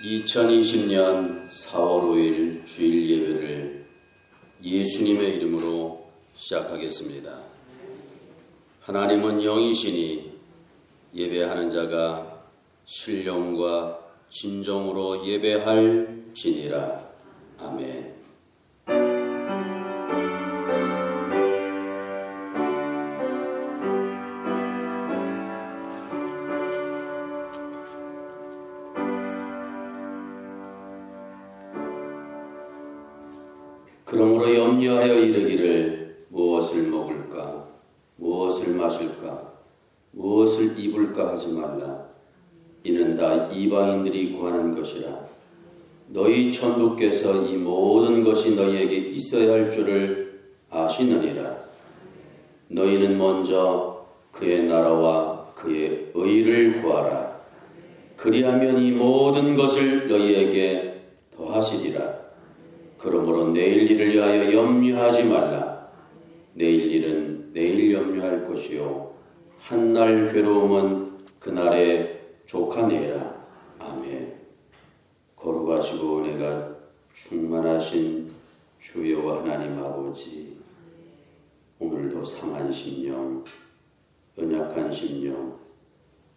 2020년 4월 5일 주일 예배를 예수님의 이름으로 시작하겠습니다. 하나님은 영이시니 예배하는 자가 신령과 진정으로 예배할지니라. 아멘. 그러므로 염려하여 이르기를 무엇을 먹을까, 무엇을 마실까, 무엇을 입을까 하지 말라. 이는 다 이방인들이 구하는 것이라. 너희 천부께서 이 모든 것이 너희에게 있어야 할 줄을 아시느니라. 너희는 먼저 그의 나라와 그의 의를 구하라. 그리하면 이 모든 것을 너희에게 더하시리라. 그러므로 내일 일을 위하여 염려하지 말라. 내일 일은 내일 염려할 것이요 한날 괴로움은 그날에 족하니라. 아멘. 거룩하시고 은혜가 충만하신 주 여호와 하나님 아버지, 오늘도 상한 심령, 연약한 심령,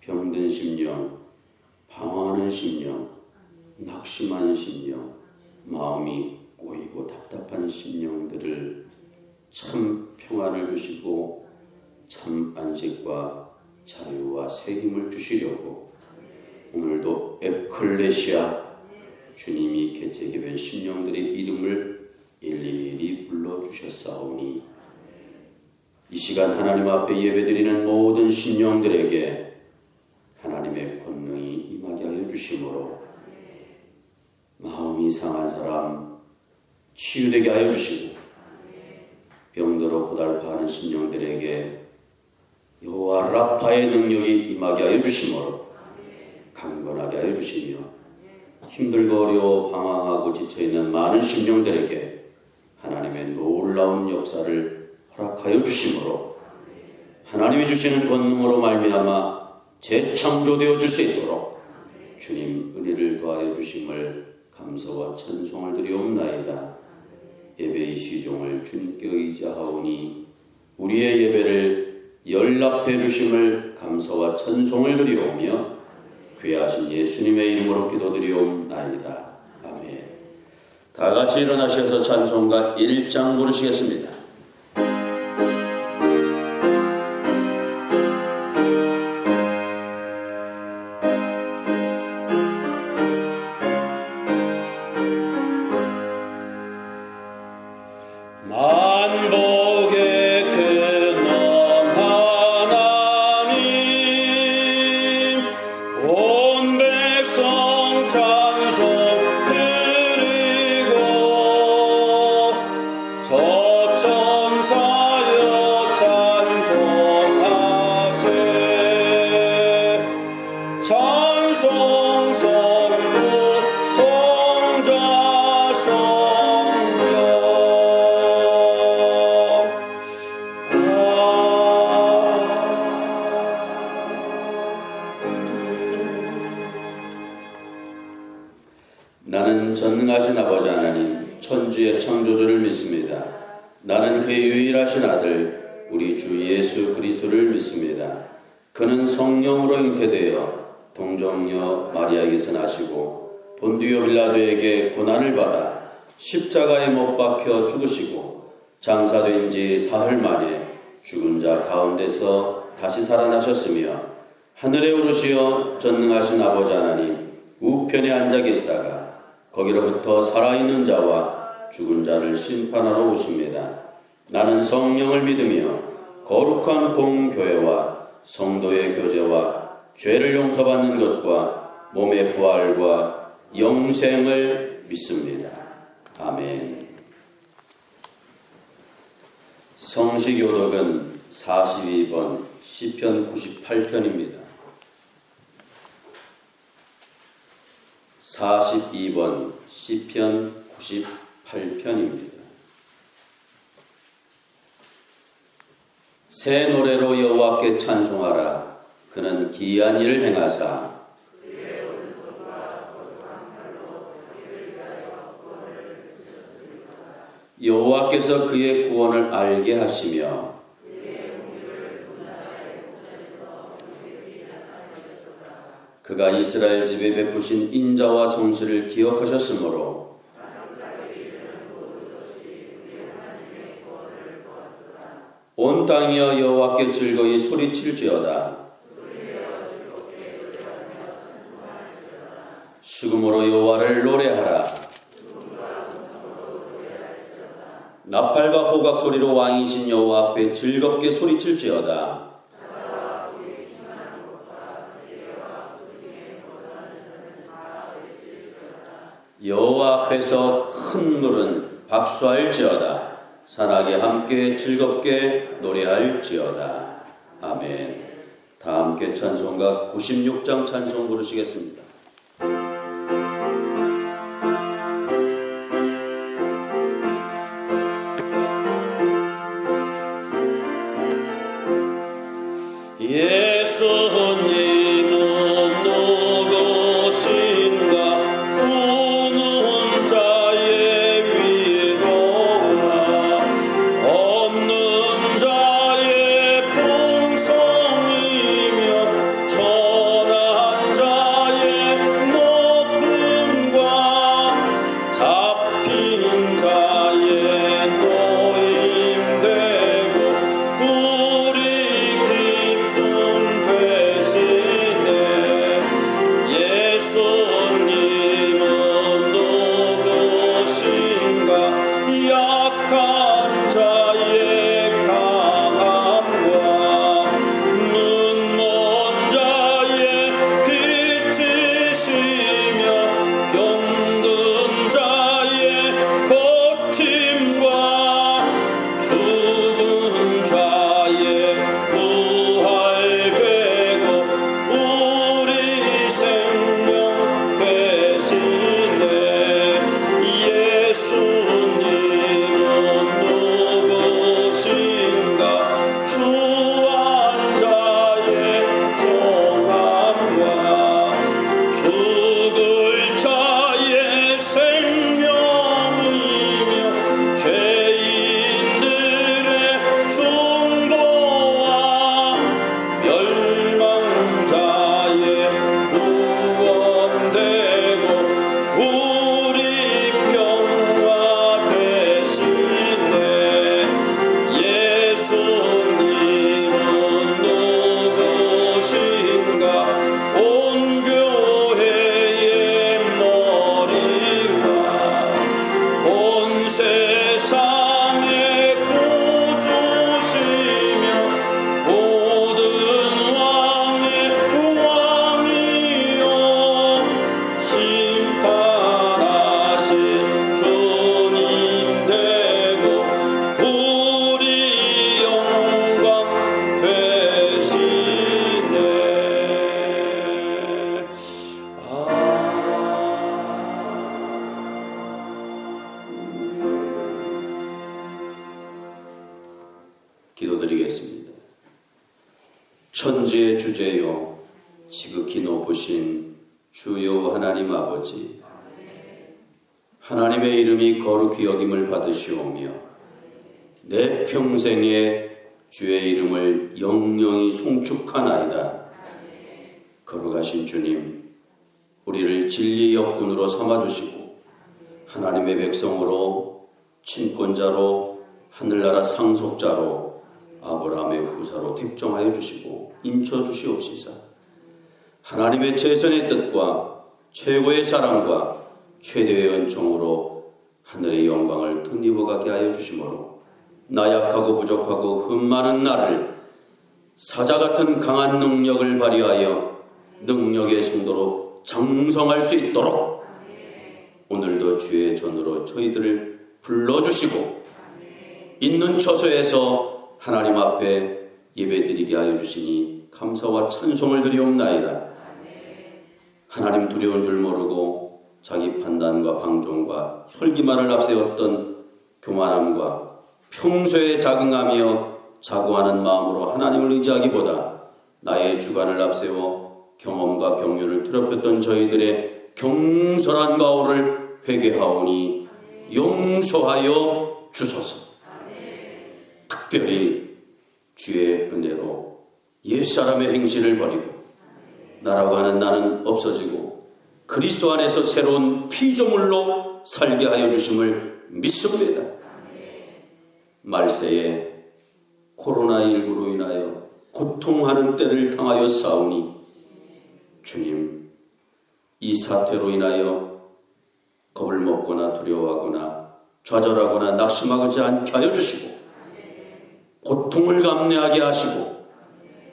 병든 심령, 방황하는 심령, 낙심하는 심령, 마음이 꼬이고 답답한 심령들을 참 평안을 주시고 참 안식과 자유와 새 힘을 주시려고 오늘도 에클레시아, 주님이 개체게 된 심령들의 이름을 일일이 불러주셨사오니 이 시간 하나님 앞에 예배드리는 모든 심령들에게 하나님의 권능이 임하게 하여 주심으로 마음이 상한 사람 치유되게 하여 주시고 병들어 고달파하는 심령들에게 여호와 라파의 능력이 임하게 하여 주심으로 강건하게 하여 주시며 힘들고 어려워 방황하고 지쳐있는 많은 심령들에게 하나님의 놀라운 역사를 허락하여 주심으로 하나님이 주시는 권능으로 말미암아 재창조되어 줄 수 있도록 주님 은혜를 더하여 주심을 감사와 찬송을 드리옵나이다. 예배의 시종을 주님께 의지하오니 우리의 예배를 연락해 주심을 감사와 찬송을 드리오며 귀하신 예수님의 이름으로 기도드리옵나이다. 아멘. 다 같이 일어나셔서 찬송가 1장 부르시겠습니다. 나는 전능하신 아버지 하나님, 천주의 창조주를 믿습니다. 나는 그의 유일하신 아들, 우리 주 예수 그리스도를 믿습니다. 그는 성령으로 잉태되어 동정녀 마리아에게서 나시고 본디오 빌라도에게 고난을 받아 십자가에 못 박혀 죽으시고 장사된 지 사흘 만에 죽은 자 가운데서 다시 살아나셨으며 하늘에 오르시어 전능하신 아버지 하나님 우편에 앉아 계시다가 거기로부터 살아있는 자와 죽은 자를 심판하러 오십니다. 나는 성령을 믿으며 거룩한 공교회와 성도의 교제와 죄를 용서받는 것과 몸의 부활과 영생을 믿습니다. 아멘. 성시교독은 42번 시편 98편입니다. 42번 시편 98편입니다. 새 노래로 여호와께 찬송하라. 그는 기이한 일을 행하사 여호와께서 그의 구원을 알게 하시며 그가 이스라엘 집에 베푸신 인자와 성실을 기억하셨으므로 온 땅이여 여호와께 즐거이 소리칠지어다. 수금으로 여호와를 노래하라. 나팔과 호각 소리로 왕이신 여호와 앞에 즐겁게 소리칠지어다. 여호와 앞에서 큰 물은 박수할지어다. 산악에 함께 즐겁게 노래할지어다. 아멘. 다 함께 찬송가 96장 찬송 부르시겠습니다. 예수님은 누구신가? 우는 자의 위로와 없는 자의 풍성이며 천한 자의 높음과 잡힌 자의 노임되고 우리 기쁨 되시네. 예수님은 누구신가? 약한 자의 강함과 눈먼 자의 빛이시며 병든 자의 고침과 죽은 자의 부활되고 우리 생명 되시네. 예수님은 누구신가? 주한 자의 정함과 죽을 자의 생명이며 죄인들의 중보와 멸망자의 구원되고 우리 평화 되시네. 예수님은 누구신가? 온 교회의 머리와 온 세상의 구주시며 모든 왕의 왕이요 심판하신 주님 되고 우리 영광 되시네. 기도드리겠습니다. 천지의 주제요 지극히 높으신 주요 하나님 아버지, 하나님의 이름이 거룩히 여김을 받으시오며 내 평생에 주의 이름을 영영히 송축하나이다. 거룩하신 주님, 우리를 진리의 역군으로 삼아주시고 하나님의 백성으로 친권자로 하늘나라 상속자로 아브라함의 후사로 택정하여 주시고 인쳐 주시옵시사. 하나님의 최선의 뜻과 최고의 사랑과 최대의 은총으로 하늘의 영광을 덧입어가게 하여 주시므로 나약하고 부족하고 흠 많은 나를 사자같은 강한 능력을 발휘하여 능력의 성도로 장성할 수 있도록 오늘도 주의 전으로 저희들을 불러주시고 있는 처소에서 하나님 앞에 예배드리게 하여 주시니 감사와 찬송을 드리옵나이다. 하나님 두려운 줄 모르고 자기 판단과 방종과 혈기만을 앞세웠던 교만함과 평소에 자긍하며 자고하는 마음으로 하나님을 의지하기보다 나의 주관을 앞세워 경험과 경륜을 더럽혔던 저희들의 경솔한 가오를 회개하오니 용서하여 주소서. 특별히 주의 은혜로 옛사람의 행실을 버리고 나라고 하는 나는 없어지고 그리스도 안에서 새로운 피조물로 살게 하여 주심을 믿습니다. 말세에 코로나19로 인하여 고통하는 때를 당하여 싸우니 주님, 이 사태로 인하여 겁을 먹거나 두려워하거나 좌절하거나 낙심하지 않게 하여 주시고 고통을 감내하게 하시고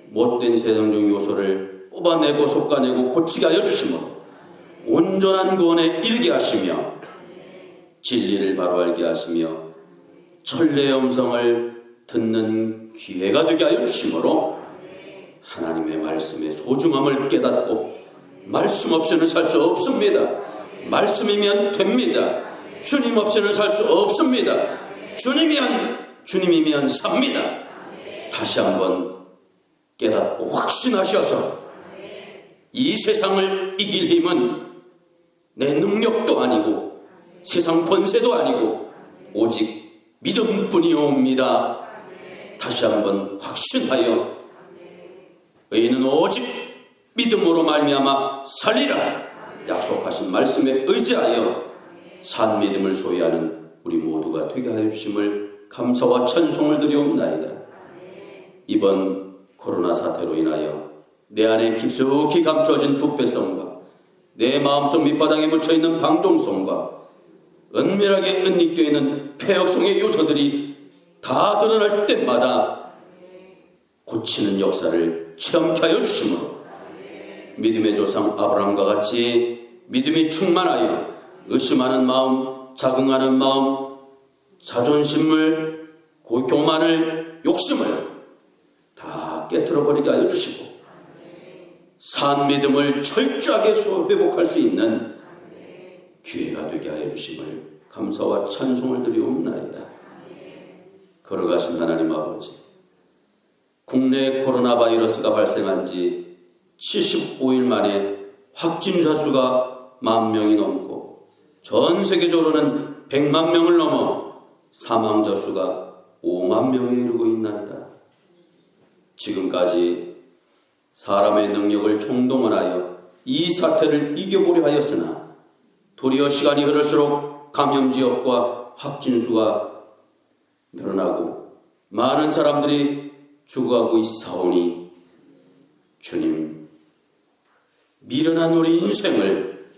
못된 세상적 요소를 뽑아내고 솎아내고 고치게 하여 주시므로 온전한 구원에 이르게 하시며 진리를 바로 알게 하시며 천리의 음성을 듣는 기회가 되게 하여 주시므로 하나님의 말씀의 소중함을 깨닫고 말씀 없이는 살 수 없습니다. 말씀이면 됩니다. 주님 없이는 살 수 없습니다. 주님이면 삽니다. 다시 한번 깨닫고 확신하셔서 이 세상을 이길 힘은 내 능력도 아니고 세상 권세도 아니고 오직 믿음뿐이옵니다. 다시 한번 확신하여 의인은 오직 믿음으로 말미암아 살리라 약속하신 말씀에 의지하여 산 믿음을 소유하는 우리 모두가 되게 하여 주심을 감사와 찬송을 드리옵나이다. 이번 코로나 사태로 인하여 내 안에 깊숙이 감추어진 부패성과 내 마음속 밑바닥에 묻혀있는 방종성과 은밀하게 은닉되어 있는 폐역성의 요소들이 다 드러날 때마다 고치는 역사를 체험케 하여 주심으로 믿음의 조상 아브라함과 같이 믿음이 충만하여 의심하는 마음, 자긍하는 마음, 자존심을, 교만을, 욕심을 다 깨트려버리게 하여 주시고 산 믿음을 철저하게 회복할 수 있는 기회가 되게 하여 주심을 감사와 찬송을 드리옵나이다. 걸어가신 하나님 아버지, 국내 코로나 바이러스가 발생한 지 75일 만에 확진자 수가 10,000명이 넘고 전 세계적으로는 100만 명을 넘어 사망자 수가 5만 명에 이르고 있나이다. 지금까지 사람의 능력을 총동원하여 이 사태를 이겨보려 하였으나 도리어 시간이 흐를수록 감염 지역과 확진 수가 늘어나고 많은 사람들이 죽어가고 있사오니 주님, 미련한 우리 인생을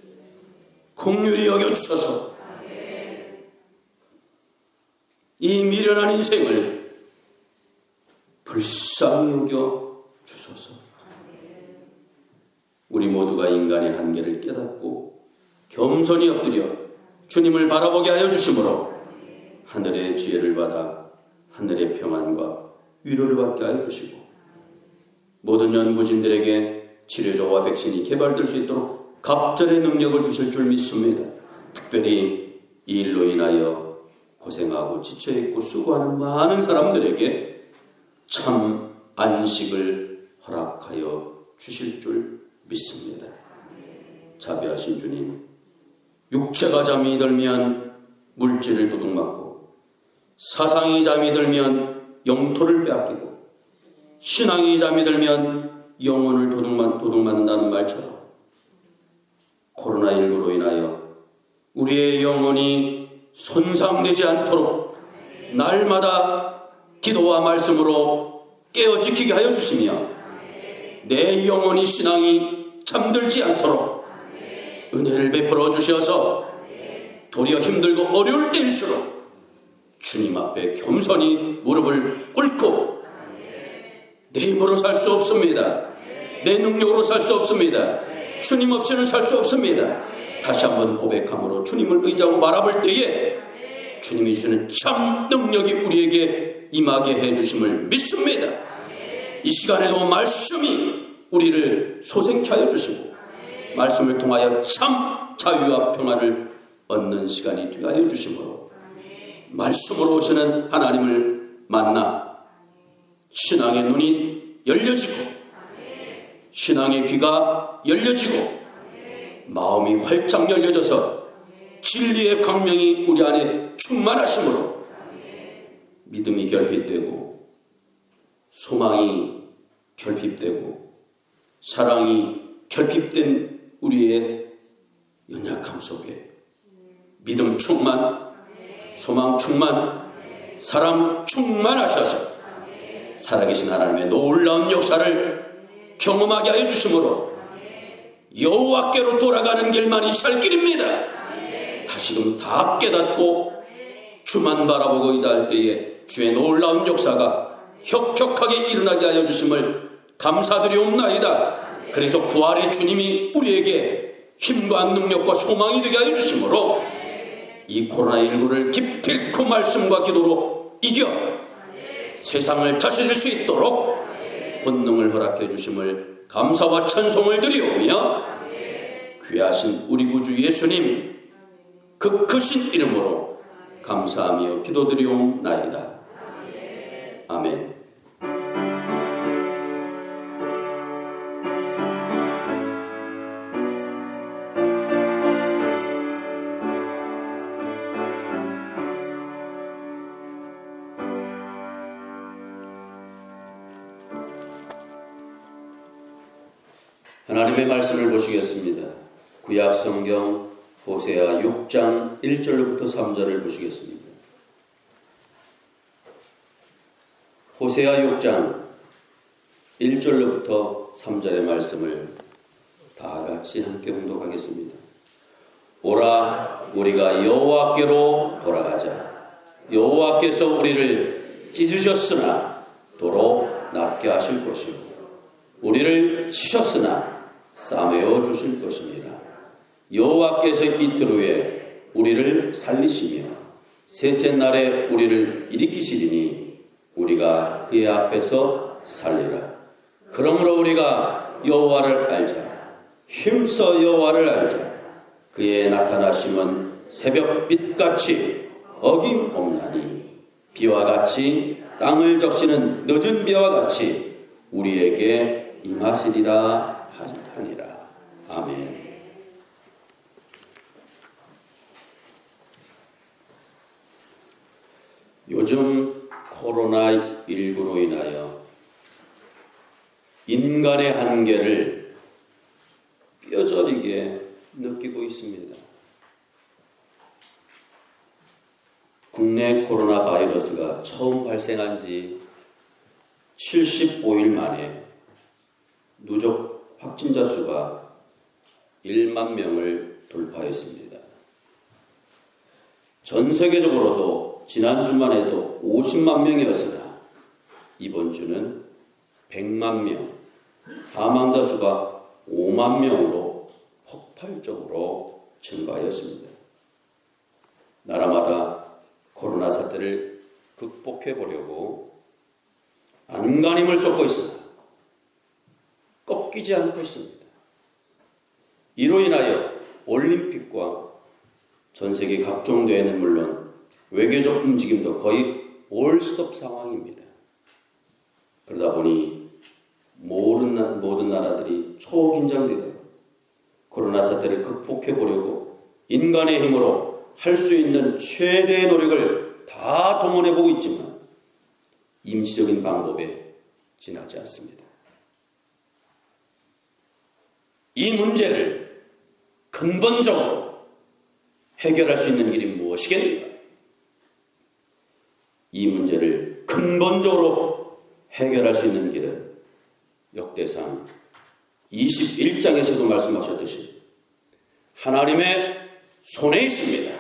긍휼히 여겨주셔서 이 미련한 인생을 불쌍히 여겨주소서. 우리 모두가 인간의 한계를 깨닫고 겸손히 엎드려 주님을 바라보게 하여 주심으로 하늘의 지혜를 받아 하늘의 평안과 위로를 받게 하여 주시고 모든 연구진들에게 치료제와 백신이 개발될 수 있도록 갑절의 능력을 주실 줄 믿습니다. 특별히 이 일로 인하여 고생하고 지쳐있고 수고하는 많은 사람들에게 참 안식을 허락하여 주실 줄 믿습니다. 자비하신 주님, 육체가 잠이 들면 물질을 도둑맞고 사상이 잠이 들면 영토를 빼앗기고 신앙이 잠이 들면 영혼을 도둑맞는다는 말처럼 코로나19로 인하여 우리의 영혼이 손상되지 않도록 날마다 기도와 말씀으로 깨어 지키게 하여 주시며 내 영혼이 신앙이 잠들지 않도록 은혜를 베풀어 주셔서 도리어 힘들고 어려울 때일수록 주님 앞에 겸손히 무릎을 꿇고 내 힘으로 살 수 없습니다. 내 능력으로 살 수 없습니다. 주님 없이는 살 수 없습니다. 다시 한번 고백함으로 주님을 의지하고 바라볼 때에 주님이 주시는 참 능력이 우리에게 임하게 해주심을 믿습니다. 이 시간에도 말씀이 우리를 소생케 하여 주시고 말씀을 통하여 참 자유와 평안을 얻는 시간이 되게 하여 주심으로 말씀으로 오시는 하나님을 만나 신앙의 눈이 열려지고 신앙의 귀가 열려지고 마음이 활짝 열려져서 진리의 광명이 우리 안에 충만하심으로 믿음이 결핍되고 소망이 결핍되고 사랑이 결핍된 우리의 연약함 속에 믿음 충만, 소망 충만, 사랑 충만하셔서 살아계신 하나님의 놀라운 역사를 경험하게 하여 주심으로 여호와께로 돌아가는 길만이 살 길입니다. 다시금 다 깨닫고 주만 바라보고 의지할 때에 주의 놀라운 역사가 혁혁하게 일어나게 하여 주심을 감사드리옵나이다. 그래서 부활의 주님이 우리에게 힘과 능력과 소망이 되게 하여 주심으로 이 코로나19를 기필코 말씀과 기도로 이겨 세상을 다스릴 수 있도록 권능을 허락해 주심을 감사와 찬송을 드리오며 귀하신 우리 구주 예수님 그 크신 이름으로 감사하며 기도드리옵나이다. 아멘. 하나님의 말씀을 보시겠습니다. 구약 성경 호세아 6장 1절부터 3절을 보시겠습니다. 호세아 6장 1절부터 3절의 말씀을 다 같이 함께 봉독하겠습니다. 오라 우리가 여호와께로 돌아가자. 여호와께서 우리를 찢으셨으나 도로 낫게 하실 것이요 우리를 치셨으나 싸매어 주실 것입니다. 여호와께서 이틀 후에 우리를 살리시며 셋째 날에 우리를 일으키시리니 우리가 그의 앞에서 살리라. 그러므로 우리가 여호와를 알자. 힘써 여호와를 알자. 그의 나타나심은 새벽빛같이 어김없나니 비와 같이 땅을 적시는 늦은 비와 같이 우리에게 임하시리라 하니라. 아멘. 요즘 코로나19로 인하여 인간의 한계를 뼈저리게 느끼고 있습니다. 국내 코로나 바이러스가 처음 발생한 지 75일 만에 누적 확진자 수가 1만 명을 돌파했습니다. 전 세계적으로도 지난주만 해도 50만 명이었으나 이번 주는 100만 명, 사망자 수가 5만 명으로 폭발적으로 증가하였습니다. 나라마다 코로나 사태를 극복해 보려고 안간힘을 쏟고 있으나 꺾이지 않고 있습니다. 이로 인하여 올림픽과 전 세계 각종 대회는 물론 외교적 움직임도 거의 올스톱 상황입니다. 그러다 보니 모든 나라들이 초긴장되어 코로나 사태를 극복해 보려고 인간의 힘으로 할 수 있는 최대의 노력을 다 동원해 보고 있지만 임시적인 방법에 지나지 않습니다. 이 문제를 근본적으로 해결할 수 있는 길이 무엇이겠는가? 이 문제를 근본적으로 해결할 수 있는 길은 역대상 21장에서도 말씀하셨듯이 하나님의 손에 있습니다.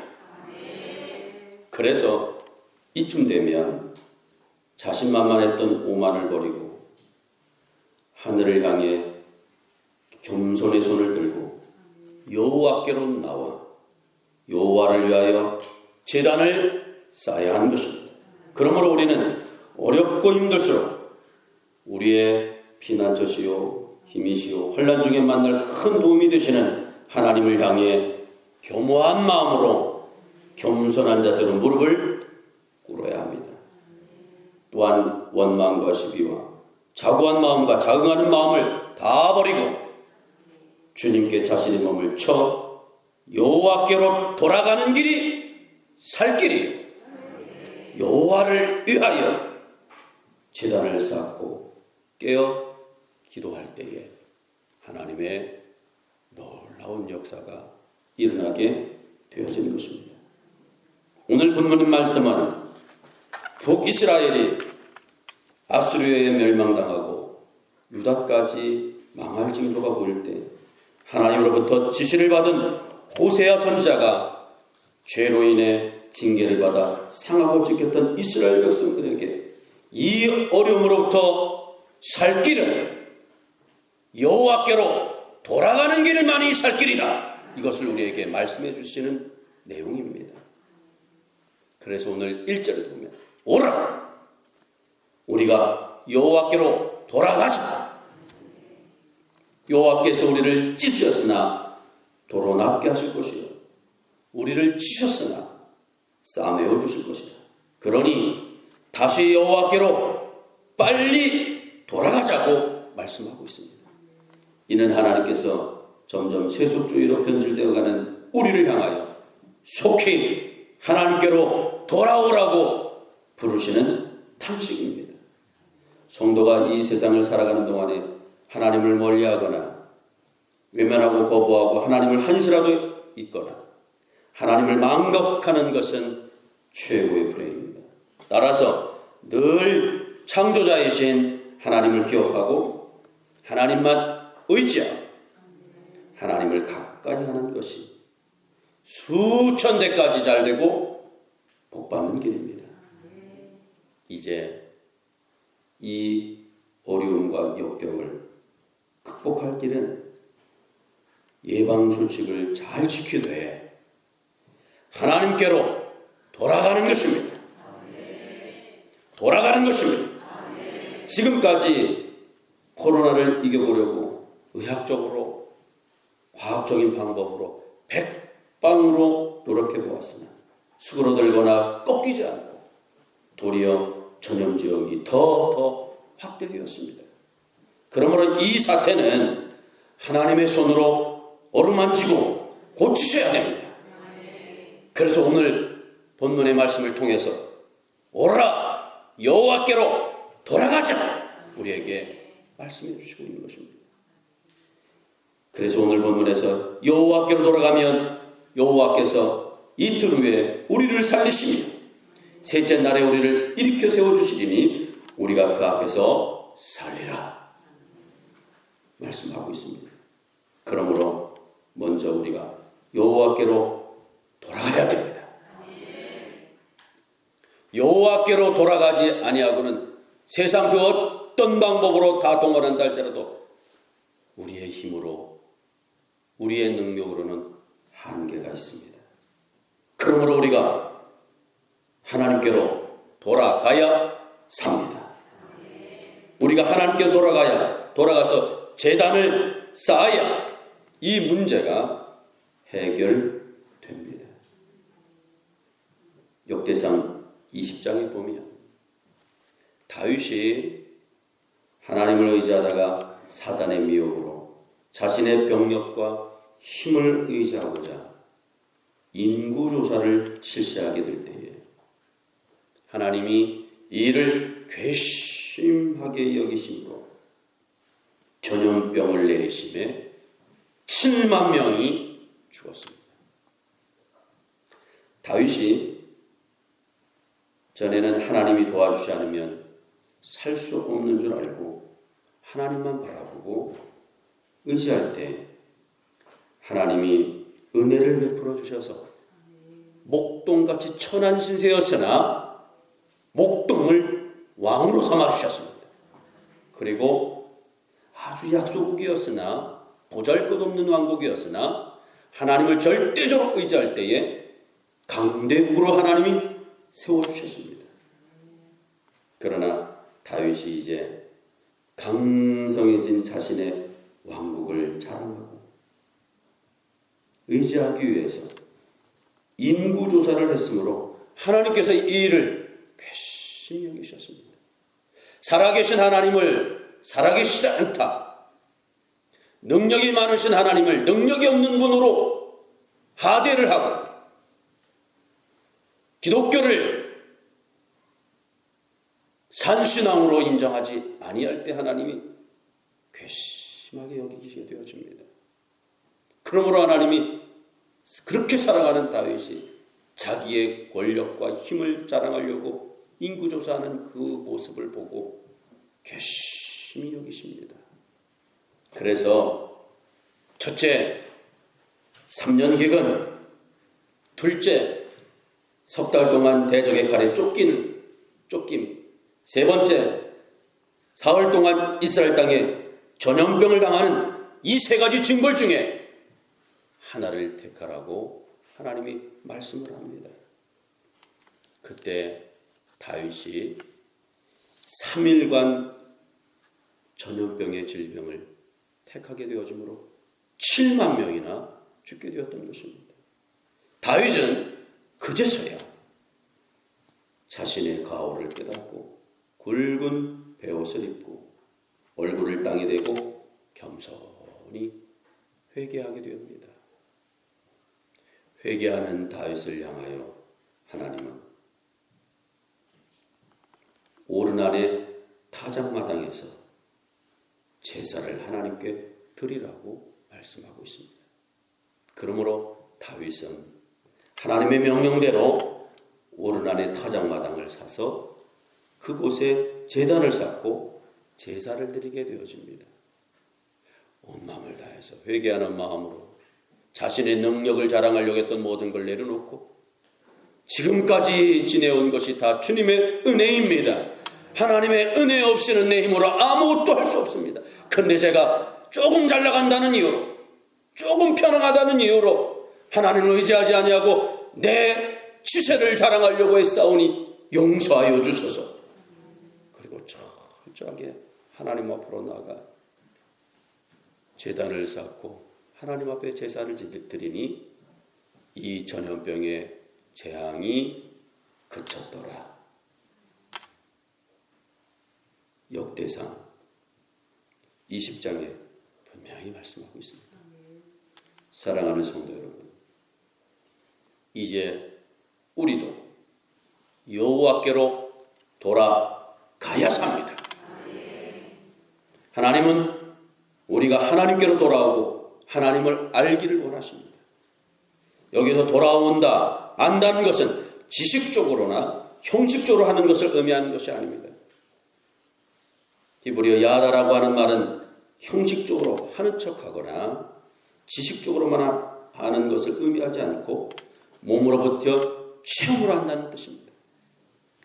그래서 이쯤 되면 자신만만했던 오만을 버리고 하늘을 향해 겸손의 손을 들고 여호와께로 나와 여호와를 위하여 제단을 쌓아야 하는 것입니다. 그러므로 우리는 어렵고 힘들수록 우리의 피난처시요 힘이시요 환난 중에 만날 큰 도움이 되시는 하나님을 향해 겸허한 마음으로 겸손한 자세로 무릎을 꿇어야 합니다. 또한 원망과 시비와 자고한 마음과 자응하는 마음을 다 버리고 주님께 자신의 몸을 쳐 여호와께로 돌아가는 길이 살 길이에요. 여호와를 위하여 제단을 쌓고 깨어 기도할 때에 하나님의 놀라운 역사가 일어나게 되어지는 것입니다. 오늘 본문 말씀은 북이스라엘이 아수르에 멸망당하고 유다까지 망할 징조가 보일 때 하나님으로부터 지시를 받은 호세아 선지자가 죄로 인해 징계를 받아 상하고 찢겼던 이스라엘 백성들에게 이 어려움으로부터 살 길은 여호와께로 돌아가는 길만이 살 길이다. 이것을 우리에게 말씀해 주시는 내용입니다. 그래서 오늘 1절을 보면 오라! 우리가 여호와께로 돌아가자. 여호와께서 우리를 찢으셨으나 도로 낫게 하실 것이요 우리를 치셨으나 싸매어 주실 것이다. 그러니 다시 여호와께로 빨리 돌아가자고 말씀하고 있습니다. 이는 하나님께서 점점 세속주의로 변질되어가는 우리를 향하여 속히 하나님께로 돌아오라고 부르시는 탄식입니다. 성도가 이 세상을 살아가는 동안에 하나님을 멀리하거나 외면하고 거부하고 하나님을 한시라도 있거나 하나님을 망각하는 것은 최고의 불행입니다. 따라서 늘 창조자이신 하나님을 기억하고 하나님만 의지하고 하나님을 가까이 하는 것이 수천 대까지 잘되고 복받는 길입니다. 이제 이 어려움과 역경을 극복할 길은 예방수칙을 잘 지키되 하나님께로 돌아가는 것입니다. 돌아가는 것입니다. 지금까지 코로나를 이겨보려고 의학적으로 과학적인 방법으로 백방으로 노력해보았으나 수그러들거나 꺾이지 않고 도리어 전염지역이 더 확대되었습니다. 그러므로 이 사태는 하나님의 손으로 어루만지고 고치셔야 됩니다. 그래서 오늘 본문의 말씀을 통해서 오라 여호와께로 돌아가자 우리에게 말씀해 주시고 있는 것입니다. 그래서 오늘 본문에서 여호와께로 돌아가면 여호와께서 이틀 후에 우리를 살리시며 셋째 날에 우리를 일으켜 세워주시리니 우리가 그 앞에서 살리라 말씀하고 있습니다. 그러므로 먼저 우리가 여호와께로 돌아가야 됩니다. 여호와께로 돌아가지 아니하고는 세상 그 어떤 방법으로 다 동원한다 할지라도 우리의 힘으로 우리의 능력으로는 한계가 있습니다. 그러므로 우리가 하나님께로 돌아가야 삽니다. 우리가 하나님께로 돌아가서 제단을 쌓아야 이 문제가 해결됩니다. 역대상 20장에 보면 다윗이 하나님을 의지하다가 사단의 미혹으로 자신의 병력과 힘을 의지하고자 인구조사를 실시하게 될 때에 하나님이 이를 괘씸하게 여기심으로 전염병을 내리심에 7만 명이 죽었습니다. 다윗이 전에는 하나님이 도와주지 않으면 살 수 없는 줄 알고 하나님만 바라보고 의지할 때 하나님이 은혜를 베풀어 주셔서 목동같이 천한 신세였으나 목동을 왕으로 삼아 주셨습니다. 그리고 아주 약소국이었으나 보잘것없는 왕국이었으나 하나님을 절대적으로 의지할 때에 강대국으로 하나님이 세워주셨습니다. 그러나 다윗이 이제 강성해진 자신의 왕국을 자랑하고 의지하기 위해서 인구조사를 했으므로 하나님께서 이 일을 괘씸히 여기셨습니다. 살아계신 하나님을 살아계시지 않다. 능력이 많으신 하나님을 능력이 없는 분으로 하대를 하고 기독교를 산신앙으로 인정하지 아니할 때 하나님이 괘씸하게 여기게 되어집니다. 그러므로 하나님이 그렇게 살아가는 다윗이 자기의 권력과 힘을 자랑하려고 인구조사하는 그 모습을 보고 괘씸히 여기십니다. 그래서 첫째, 3년 기근, 둘째, 석 달 동안 대적의 칼에 쫓김, 세 번째, 사흘 동안 이스라엘 땅에 전염병을 당하는 이 세 가지 징벌 중에 하나를 택하라고 하나님이 말씀을 합니다. 그때 다윗이 3일간 전염병의 질병을 택하게 되어지므로 7만 명이나 죽게 되었던 것입니다. 다윗은 그제서야 자신의 가오를 깨닫고 굵은 베옷을 입고 얼굴을 땅에 대고 겸손히 회개하게 되옵니다. 회개하는 다윗을 향하여 하나님은 오르날의 타작마당에서 제사를 하나님께 드리라고 말씀하고 있습니다. 그러므로 다윗은 하나님의 명령대로 오르날의 타작마당을 사서 그곳에 제단을 쌓고 제사를 드리게 되어집니다. 온 마음을 다해서 회개하는 마음으로 자신의 능력을 자랑하려고 했던 모든 걸 내려놓고 지금까지 지내온 것이 다 주님의 은혜입니다. 하나님의 은혜 없이는 내 힘으로 아무것도 할 수 없습니다. 그런데 제가 조금 잘 나간다는 이유로, 조금 편안하다는 이유로 하나님을 의지하지 아니하고 내 치세를 자랑하려고 했사오니 용서하여 주소서. 그리고 철저하게 하나님 앞으로 나가 제단을 쌓고 하나님 앞에 제사를 드리니 이 전염병의 재앙이 그쳤더라. 역대상 20장에 분명히 말씀하고 있습니다. 사랑하는 성도 여러분, 이제 우리도 여호와께로 돌아가야 삽니다. 하나님은 우리가 하나님께로 돌아오고 하나님을 알기를 원하십니다. 여기서 돌아온다, 안다는 것은 지식적으로나 형식적으로 하는 것을 의미하는 것이 아닙니다. 히브리어 야다라고 하는 말은 형식적으로 하는 척하거나 지식적으로만 하는 것을 의미하지 않고 몸으로부터 체험으로 한다는 뜻입니다.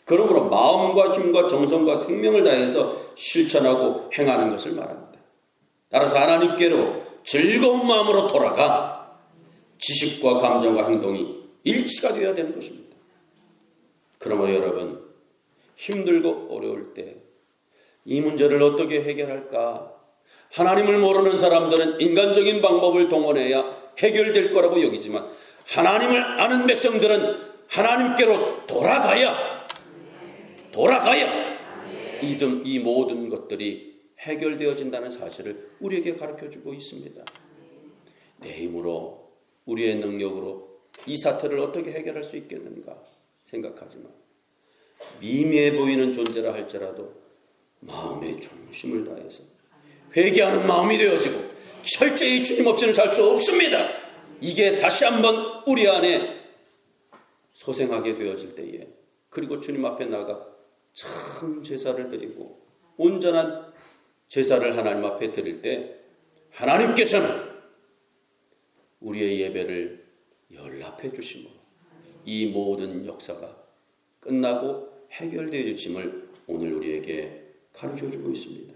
그러므로 마음과 힘과 정성과 생명을 다해서 실천하고 행하는 것을 말합니다. 따라서 하나님께로 즐거운 마음으로 돌아가 지식과 감정과 행동이 일치가 되어야 되는 것입니다. 그러므로 여러분, 힘들고 어려울 때 이 문제를 어떻게 해결할까? 하나님을 모르는 사람들은 인간적인 방법을 동원해야 해결될 거라고 여기지만 하나님을 아는 백성들은 하나님께로 돌아가야 이 모든 것들이 해결되어진다는 사실을 우리에게 가르쳐주고 있습니다. 내 힘으로 우리의 능력으로 이 사태를 어떻게 해결할 수 있겠는가 생각하지만 미미해 보이는 존재라 할지라도 마음의 중심을 다해서 회개하는 마음이 되어지고 철저히 주님 없이는 살 수 없습니다. 이게 다시 한번 우리 안에 소생하게 되어질 때에, 그리고 주님 앞에 나가 참 제사를 드리고 온전한 제사를 하나님 앞에 드릴 때 하나님께서는 우리의 예배를 연락해 주시므로 이 모든 역사가 끝나고 해결되어짐을 오늘 우리에게 가르쳐주고 있습니다.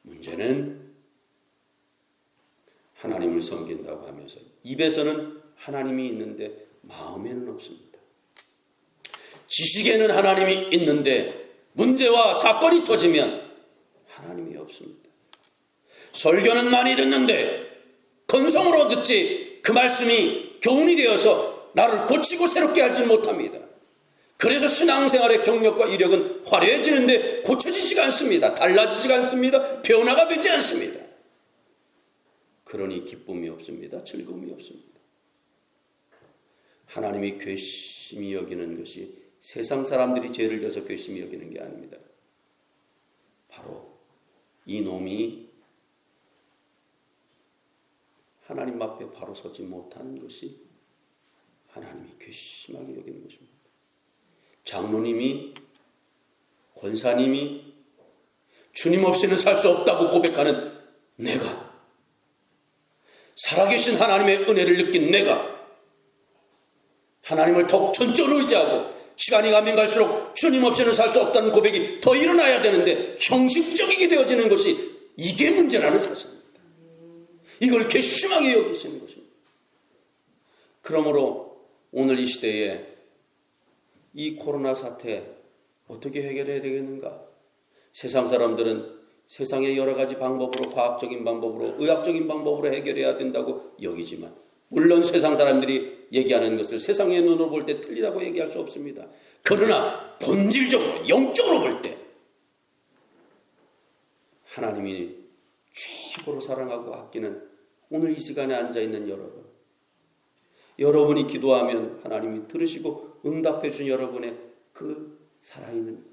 문제는 하나님을 섬긴다고 하면서 입에서는 하나님이 있는데 마음에는 없습니다. 지식에는 하나님이 있는데 문제와 사건이 터지면 하나님이 없습니다. 설교는 많이 듣는데 건성으로 듣지 그 말씀이 교훈이 되어서 나를 고치고 새롭게 하지 못합니다. 그래서 신앙생활의 경력과 이력은 화려해지는데 고쳐지지가 않습니다. 달라지지가 않습니다. 변화가 되지 않습니다. 그러니 기쁨이 없습니다. 즐거움이 없습니다. 하나님이 괘씸히 여기는 것이 세상 사람들이 죄를 져서 괘씸히 여기는 게 아닙니다. 바로 이 놈이 하나님 앞에 바로 서지 못한 것이 하나님이 괘씸하게 여기는 것입니다. 장로님이, 권사님이 주님 없이는 살 수 없다고 고백하는 내가, 살아계신 하나님의 은혜를 느낀 내가 하나님을 더욱 전적으로 의지하고 시간이 가면 갈수록 주님 없이는 살 수 없다는 고백이 더 일어나야 되는데 형식적이게 되어지는 것이 이게 문제라는 사실입니다. 이걸 괘씸하게 여기시는 것입니다. 그러므로 오늘 이 시대에 이 코로나 사태 어떻게 해결해야 되겠는가? 세상 사람들은 세상의 여러 가지 방법으로, 과학적인 방법으로, 의학적인 방법으로 해결해야 된다고 여기지만, 물론 세상 사람들이 얘기하는 것을 세상의 눈으로 볼 때 틀리다고 얘기할 수 없습니다. 그러나 본질적으로, 영적으로 볼 때 하나님이 최고로 사랑하고 아끼는 오늘 이 시간에 앉아있는 여러분, 여러분이 기도하면 하나님이 들으시고 응답해 준 여러분의 그 살아있는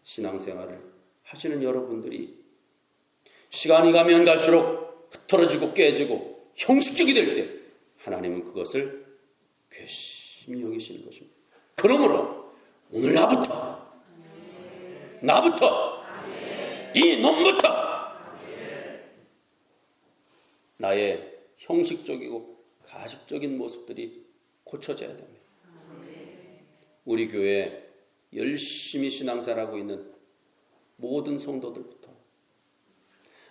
신앙생활을 하시는 여러분들이 시간이 가면 갈수록 흐트러지고 깨지고 형식적이 될 때 하나님은 그것을 괘씸히 여기시는 것입니다. 그러므로 오늘 나부터 이 놈부터 나의 형식적이고 가식적인 모습들이 고쳐져야 됩니다. 우리 교회에 열심히 신앙생활하고 있는 모든 성도들부터,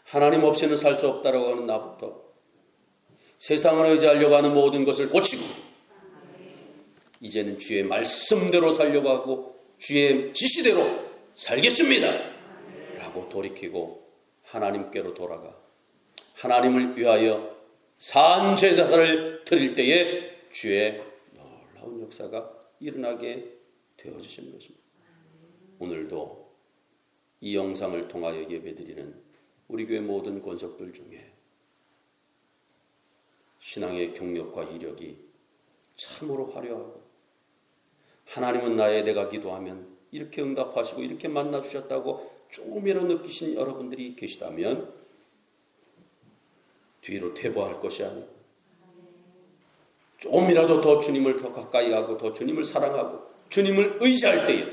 하나님 없이는 살 수 없다라고 하는 나부터, 세상을 의지하려고 하는 모든 것을 고치고 이제는 주의 말씀대로 살려고 하고 주의 지시대로 살겠습니다 라고 돌이키고 하나님께로 돌아가 하나님을 위하여 산 제사를 드릴 때에 주의 놀라운 역사가 일어나게 되어주시는 것입니다. 오늘도 이 영상을 통하여 예배드리는 우리 교회 모든 권속들 중에 신앙의 경력과 이력이 참으로 화려하고 하나님은 내가 기도하면 이렇게 응답하시고 이렇게 만나주셨다고 조금이라도 느끼신 여러분들이 계시다면 뒤로 퇴보할 것이 아니고 조금이라도 더 주님을 더 가까이 하고 더 주님을 사랑하고 주님을 의지할 때에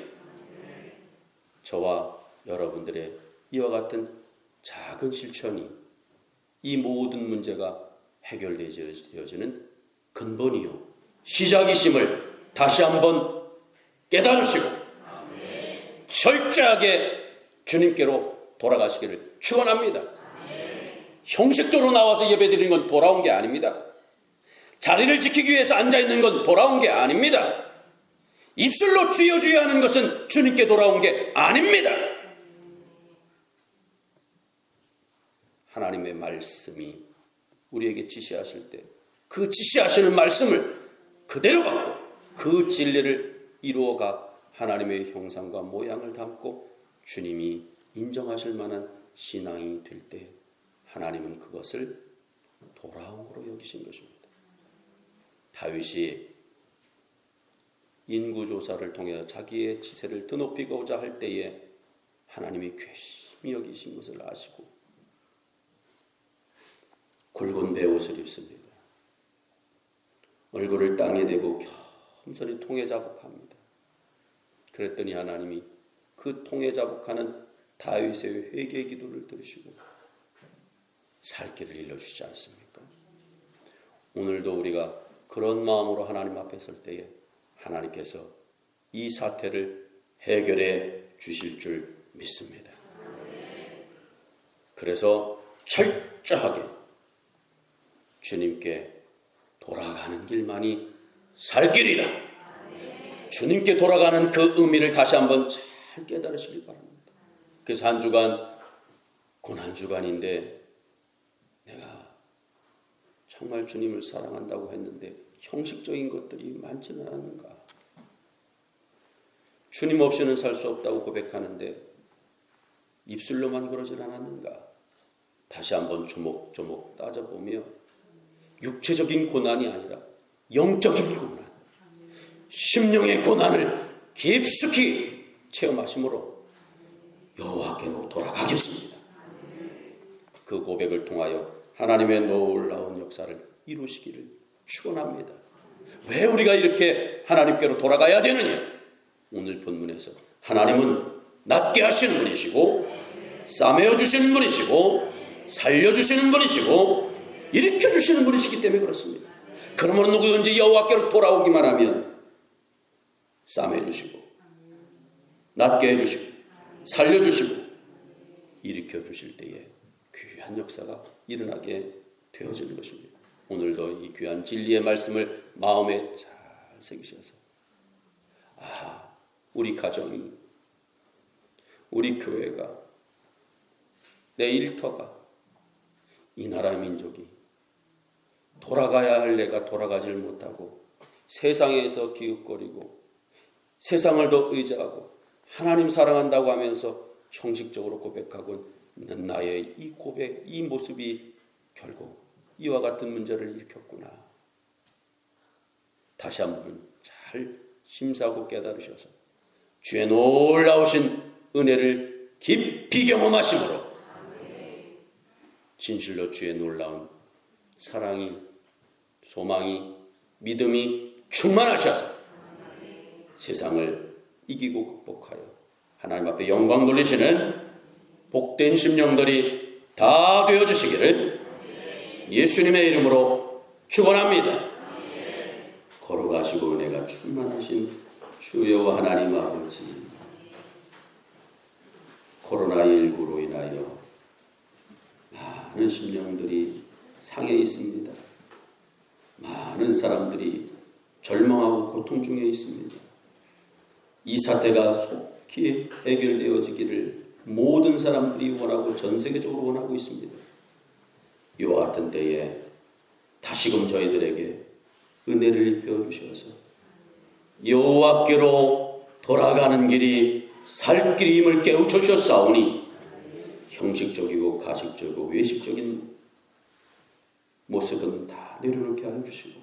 저와 여러분들의 이와 같은 작은 실천이 이 모든 문제가 해결되어지는 근본이요 시작이심을 다시 한번 깨달으시고 철저하게 주님께로 돌아가시기를 축원합니다. 형식적으로 나와서 예배드리는 건 돌아온 게 아닙니다. 자리를 지키기 위해서 앉아있는 건 돌아온 게 아닙니다. 입술로 주여 주여 하는 것은 주님께 돌아온 게 아닙니다. 하나님의 말씀이 우리에게 지시하실 때 그 지시하시는 말씀을 그대로 받고 그 진리를 이루어가 하나님의 형상과 모양을 담고 주님이 인정하실 만한 신앙이 될 때 하나님은 그것을 돌아온 거로 여기신 것입니다. 다윗이 인구조사를 통해 자기의 지세를 드높이고자 할 때에 하나님이 괘씸히 여기신 것을 아시고 굵은 베옷을 입습니다. 얼굴을 땅에 대고 겸손히 통에 자복합니다. 그랬더니 하나님이 그 통에 자복하는 다윗의 회개 기도를 들으시고 살 길을 일러주지 않습니까? 오늘도 우리가 그런 마음으로 하나님 앞에 설 때에 하나님께서 이 사태를 해결해 주실 줄 믿습니다. 그래서 철저하게 주님께 돌아가는 길만이 살 길이다. 주님께 돌아가는 그 의미를 다시 한번 잘 깨달으시길 바랍니다. 그래서 한 주간 고난주간인데 내가 정말 주님을 사랑한다고 했는데 형식적인 것들이 많지는 않은가? 주님 없이는 살 수 없다고 고백하는데 입술로만 그러진 않았는가? 다시 한번 조목조목 따져보며 육체적인 고난이 아니라 영적인 고난, 심령의 고난을 깊숙이 체험하심으로 여호와께로 돌아가겠습니다. 그 고백을 통하여 하나님의 놀라운 역사를 이루시기를 축원합니다. 왜 우리가 이렇게 하나님께로 돌아가야 되느냐? 오늘 본문에서 하나님은 낫게 하시는 분이시고 싸매어 주시는 분이시고 살려주시는 분이시고 일으켜주시는 분이시기 때문에 그렇습니다. 그러므로 누구든지 여호와께로 돌아오기만 하면 싸매주시고 낫게 해주시고 살려주시고 일으켜주실 때에 귀한 역사가 일어나게 되어지는 것입니다. 오늘도 이 귀한 진리의 말씀을 마음에 잘 새기셔서 우리 가정이, 우리 교회가, 내 일터가, 이 나라 민족이 돌아가야 할 내가 돌아가질 못하고 세상에서 기웃거리고 세상을 더 의지하고 하나님 사랑한다고 하면서 형식적으로 고백하고 있는 나의 이 고백, 이 모습이 결국 이와 같은 문제를 일으켰구나. 다시 한번 잘 심사하고 깨달으셔서 주의 놀라우신 은혜를 깊이 경험하심으로 진실로 주의 놀라운 사랑이, 소망이, 믿음이 충만하셔서 세상을 이기고 극복하여 하나님 앞에 영광 돌리시는 복된 심령들이 다 되어주시기를 예수님의 이름으로 축원합니다. 걸어가시고 은혜가 충만하신 주여 하나님 아버지, 코로나19로 인하여 많은 심령들이 상해 있습니다. 많은 사람들이 절망하고 고통 중에 있습니다. 이 사태가 속히 해결되어지기를 모든 사람들이 원하고 전 세계적으로 원하고 있습니다. 이와 같은 때에 다시금 저희들에게 은혜를 입혀 주셔서 여호와께로 돌아가는 길이 살 길임을 깨우쳐 주셨사오니 형식적이고 가식적이고 외식적인 모습은 다 내려놓게 하여 주시고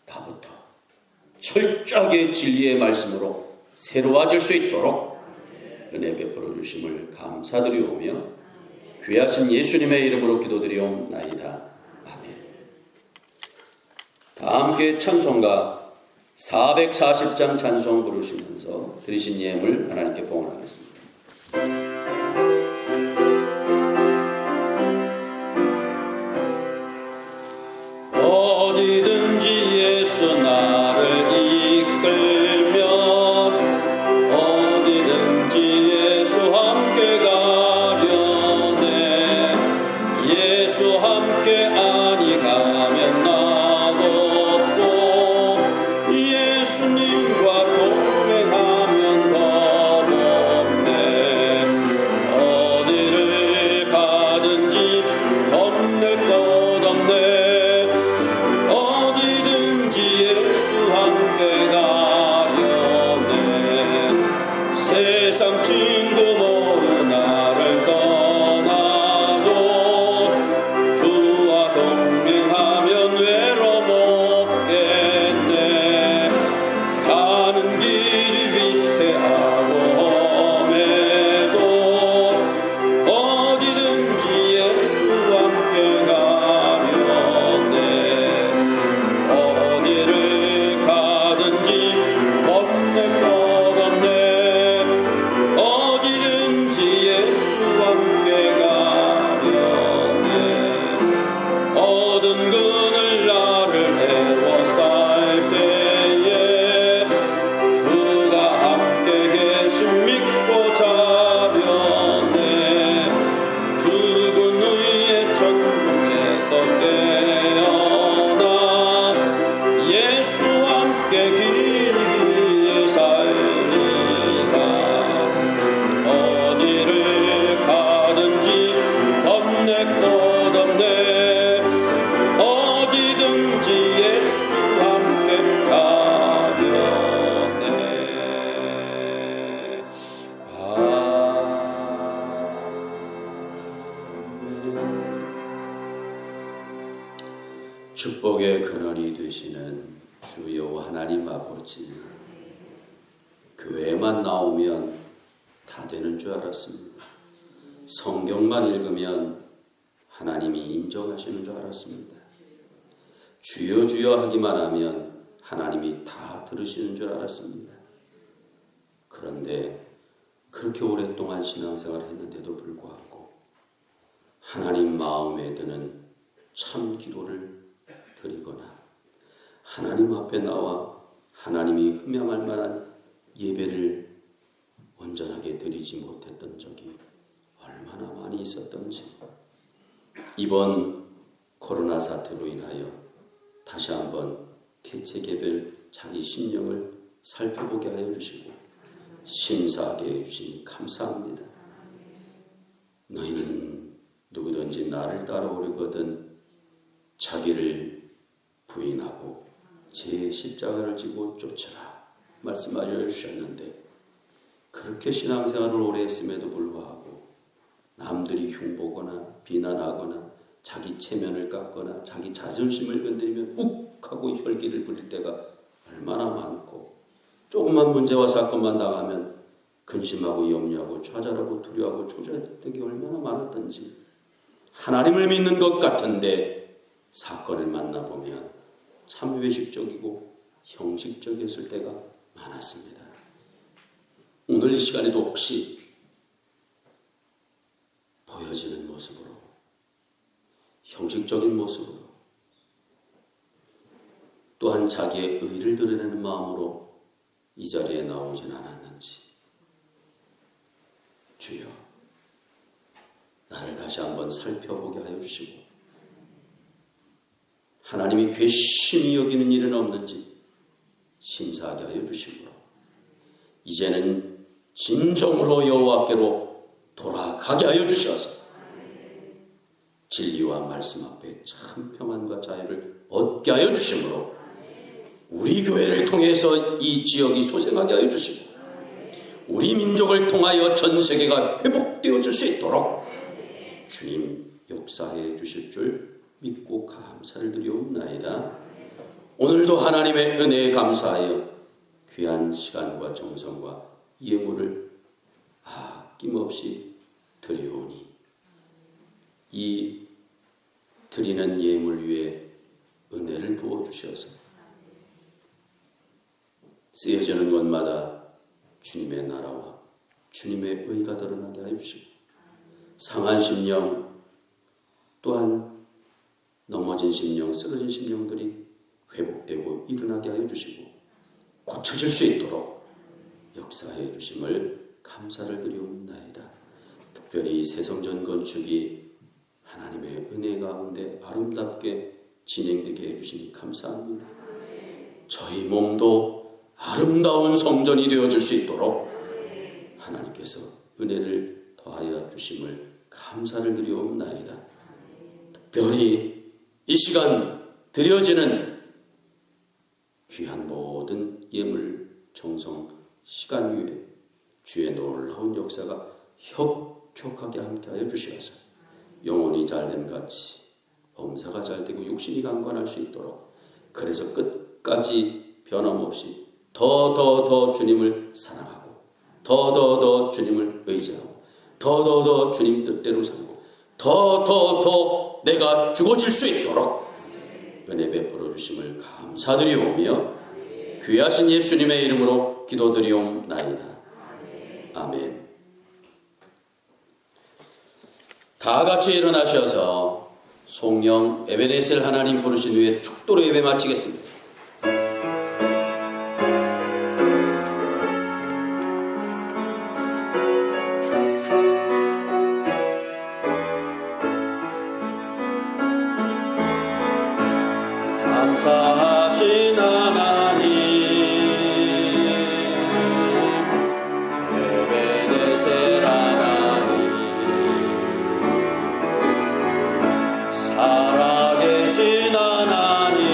다부터 철저하게 진리의 말씀으로 새로워질 수 있도록 은혜 베풀어 주심을 감사드리오며 귀하신 예수님의 이름으로 기도드리옵나이다. 아멘. 다 함께 찬송가 440장 찬송 부르시면서 드리신 예물 하나님께 봉헌하겠습니다. 어디든지 예수 나를 이끌며 어디든지 예수 함께 가려네. 예수 함께 아니 가면 나도 없고 예수님과 동행하면 더없네. 어디를 가든지 겁낼 것 없네. 세상 친구 모두 나를 떠나도 주와 동행하면 외로움 없겠네. 가는 길이 위태하고 험해도 어디든지 예수와 함께 가려네. 어디를 가든지 겁낼 것 없네. 어디든지 예수와 함께 가려네. 얻은 그늘 나를 애워쌀 때에 주가 함께 계심 믿고 자려네. 죽은 후에 천국에서 깨어나 예수와 함께 길 위에 살리라. 어디를 가든지 겁낼 것 없네. 어디든지 예수와 함께 가려네. 축복의 근원이 되시는 주여 하나님 아버지, 교회만 나오면 다 되는 줄 알았습니다. 성경만 읽으면 하나님이 인정하시는 줄 알았습니다. 주여 주여 하기만 하면 하나님이 다 들으시는 줄 알았습니다. 그런데 그렇게 오랫동안 신앙생활을 했는데도 불구하고 하나님 마음에 드는 참 기도를 드리거나 하나님 앞에 나와 하나님이 흠양할 만한 예배를 온전하게 드리지 못했던 적이 얼마나 많이 있었던지 이번 코로나 사태로 인하여 다시 한번 개체개별 자기 심령을 살펴보게 하여 주시고 심사하게 해주시니 감사합니다. 너희는 누구든지 나를 따라오려거든 자기를 부인하고 제 십자가를 지고 쫓으라 말씀하여 주셨는데 그렇게 신앙생활을 오래 했음에도 불구하고 남들이 흉보거나 비난하거나 자기 체면을 깎거나 자기 자존심을 건드리면 욱하고 혈기를 부릴 때가 얼마나 많고 조그만 문제와 사건만 당하면 근심하고 염려하고 좌절하고 두려워하고 초조했던 때가 얼마나 많았던지 하나님을 믿는 것 같은데 사건을 만나보면 참 외식적이고 형식적이었을 때가 많았습니다. 오늘 이 시간에도 혹시 보여지는 모습으로 형식적인 모습으로 또한 자기의 의를 드러내는 마음으로 이 자리에 나오진 않았는지 주여 나를 다시 한번 살펴보게 하여 주시고 하나님이 괘씸히 여기는 일은 없는지 심사하게 하여 주시고 이제는 진정으로 여호와께로 돌아가게 하여 주셔서 진리와 말씀 앞에 참 평안과 자유를 얻게 하여 주심으로 우리 교회를 통해서 이 지역이 소생하게 하여 주시고 우리 민족을 통하여 전 세계가 회복되어질 수 있도록 주님 역사해 주실 줄 믿고 감사를 드리옵나이다. 오늘도 하나님의 은혜에 감사하여 귀한 시간과 정성과 예물을 아낌없이 드리오니 이 드리는 예물 위에 은혜를 부어주셔서 쓰여지는 곳마다 주님의 나라와 주님의 의가 드러나게 하여 주시고 상한 심령 또한 넘어진 심령, 쓰러진 심령들이 회복되고 일어나게 하여 주시고 고쳐질 수 있도록 역사해 주심을 감사를 드리옵나이다. 특별히 새성전 건축이 하나님의 은혜 가운데 아름답게 진행되게 해주시니 감사합니다. 저희 몸도 아름다운 성전이 되어질 수 있도록 하나님께서 은혜를 더하여 주심을 감사를 드리옵나이다. 특별히 이 시간 드려지는 귀한 모든 예물, 정성, 시간 위에 주의 놀라운 역사가 혁혁하게 함께하여 주시어서 영혼이 잘됨같이 범사가 잘되고 육신이 강건할 수 있도록 그래서 끝까지 변함없이 더 주님을 사랑하고 더 주님을 의지하고 더 주님 뜻대로 살고 더 내가 죽어질 수 있도록 은혜 베풀어 주심을 감사드리오며 귀하신 예수님의 이름으로 기도드리옵나이다. 아멘. 다 같이 일어나셔서 송영 에베네셀 하나님 부르신 후에 축도로 예배 마치겠습니다. 감사하신 하나님 에베네셀 하나님 살아계신 하나님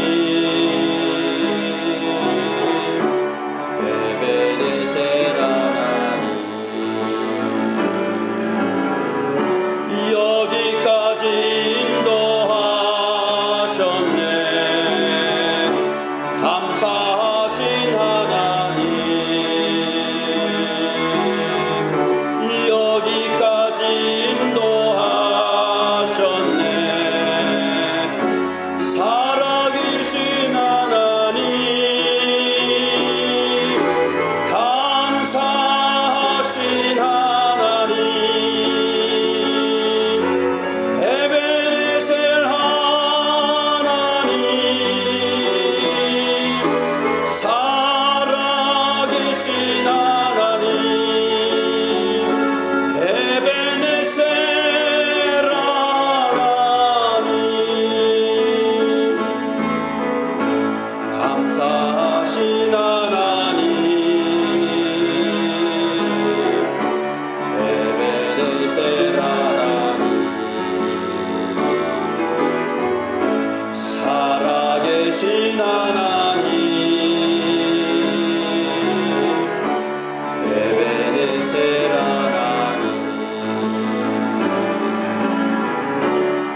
에베네셀 하나님, 살아계신 하나님, 에베네셀 하나님,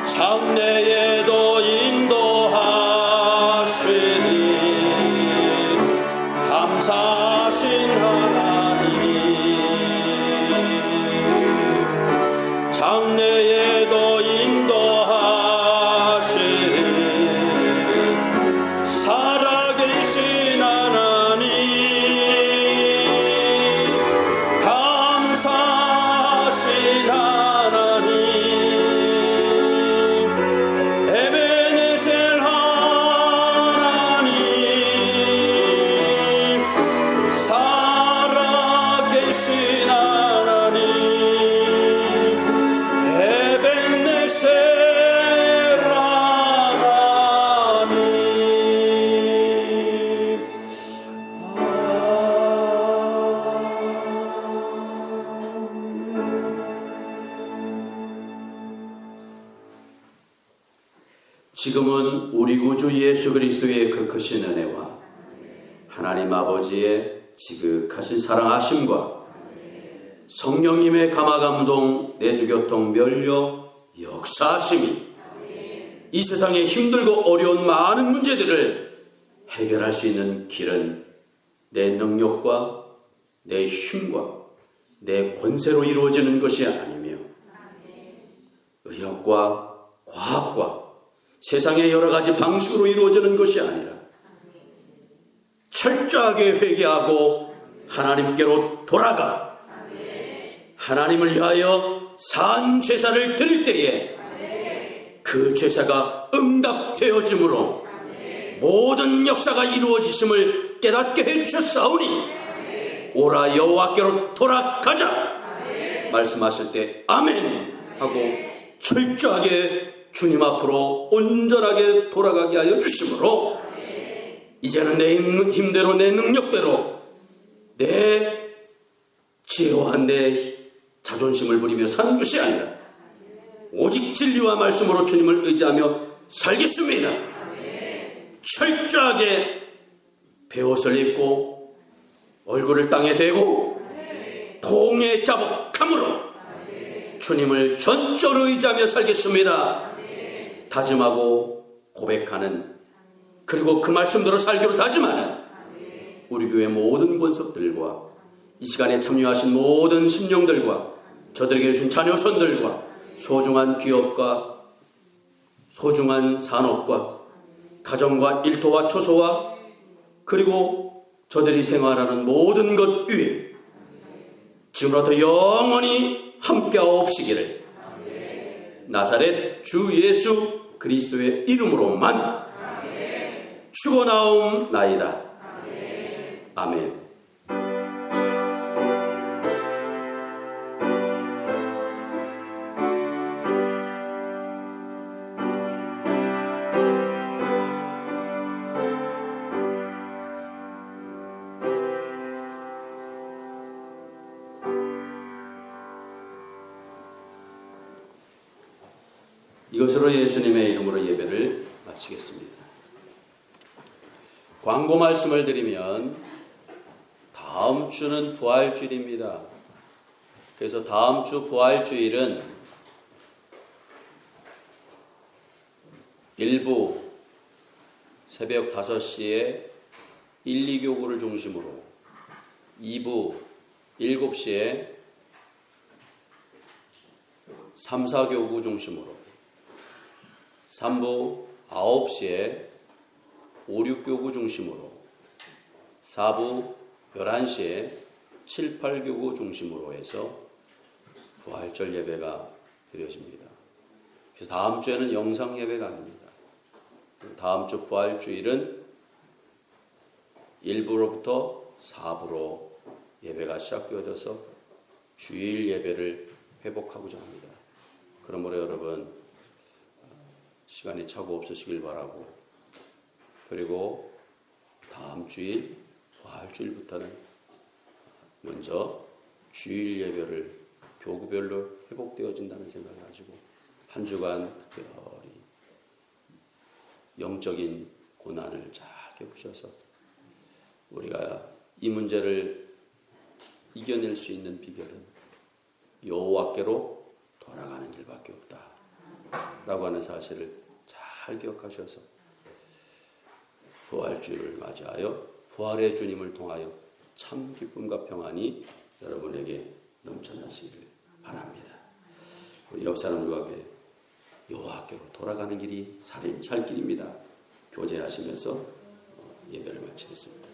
장래에도 인도하시니 감사하신 하나님, 장래에도 인도하시니 살아계신 하나님, 감사하신 하나님, 에베네셀 하나님, 살아계신 하나님, 에베네셀 지금은 우리 구주 예수 그리스도의 그 크신 은혜와 하나님 아버지의 지극하신 사랑하심과 성령님의 감화감동 내주교통 멸려 역사하심이 이 세상에 힘들고 어려운 많은 문제들을 해결할 수 있는 길은 내 능력과 내 힘과 내 권세로 이루어지는 것이 아니며 의학과 과학과 세상의 여러 가지 방식으로 이루어지는 것이 아니라 철저하게 회개하고 하나님께로 돌아가 하나님을 위하여 산 제사를 드릴 때에 그 제사가 응답되어지므로 모든 역사가 이루어지심을 깨닫게 해주셨사오니 오라 여호와께로 돌아가자 말씀하실 때 아멘 하고 철저하게 주님 앞으로 온전하게 돌아가게 하여 주심으로 이제는 내 힘대로 내 능력대로 내 지혜와 내 자존심을 부리며 사는 것이 아니라 오직 진리와 말씀으로 주님을 의지하며 살겠습니다. 철저하게 베옷을 입고 얼굴을 땅에 대고 통에 자복함으로 주님을 전적으로 의지하며 살겠습니다. 다짐하고 고백하는 그리고 그 말씀대로 살기로 다짐하는 우리 교회 모든 권속들과 이 시간에 참여하신 모든 심령들과 저들에게 주신 자녀손들과 소중한 기업과 소중한 산업과 가정과 일터와 처소와 그리고 저들이 생활하는 모든 것 위에 지금부터 영원히 함께하옵시기를 나사렛 주 예수 그리스도의 이름으로만 축원하옵나이다. 아멘. 이것으로 예수님의 이름으로 예배를 마치겠습니다. 광고 말씀을 드리면 다음 주는 부활주일입니다. 그래서 다음 주 부활주일은 일부 새벽 5시에 1, 2교구를 중심으로 2부 7시에 3, 4교구 중심으로 3부 9시에 5, 6교구 중심으로 4부 11시에 7, 8교구 중심으로 해서 부활절 예배가 드려집니다. 그래서 다음 주에는 영상 예배가 아닙니다. 다음 주 부활주일은 1부로부터 4부로 예배가 시작되어져서 주일 예배를 회복하고자 합니다. 그러므로 여러분 시간이 차고 없으시길 바라고 그리고 다음 주일 부활주일부터는 먼저 주일 예배를 교구별로 회복되어진다는 생각을 가지고 한 주간 특별히 영적인 고난을 잘 겪으셔서 우리가 이 문제를 이겨낼 수 있는 비결은 여호와께로 돌아가는 길밖에 없다 라고 하는 사실을 잘 기억하셔서 부활주를 맞이하여 부활의 주님을 통하여 참 기쁨과 평안이 여러분에게 넘쳐나시기를 바랍니다. 우리 옆 사람들과 함께 여호와께로 돌아가는 길이 살 길입니다. 교제하시면서 예배를 마치겠습니다.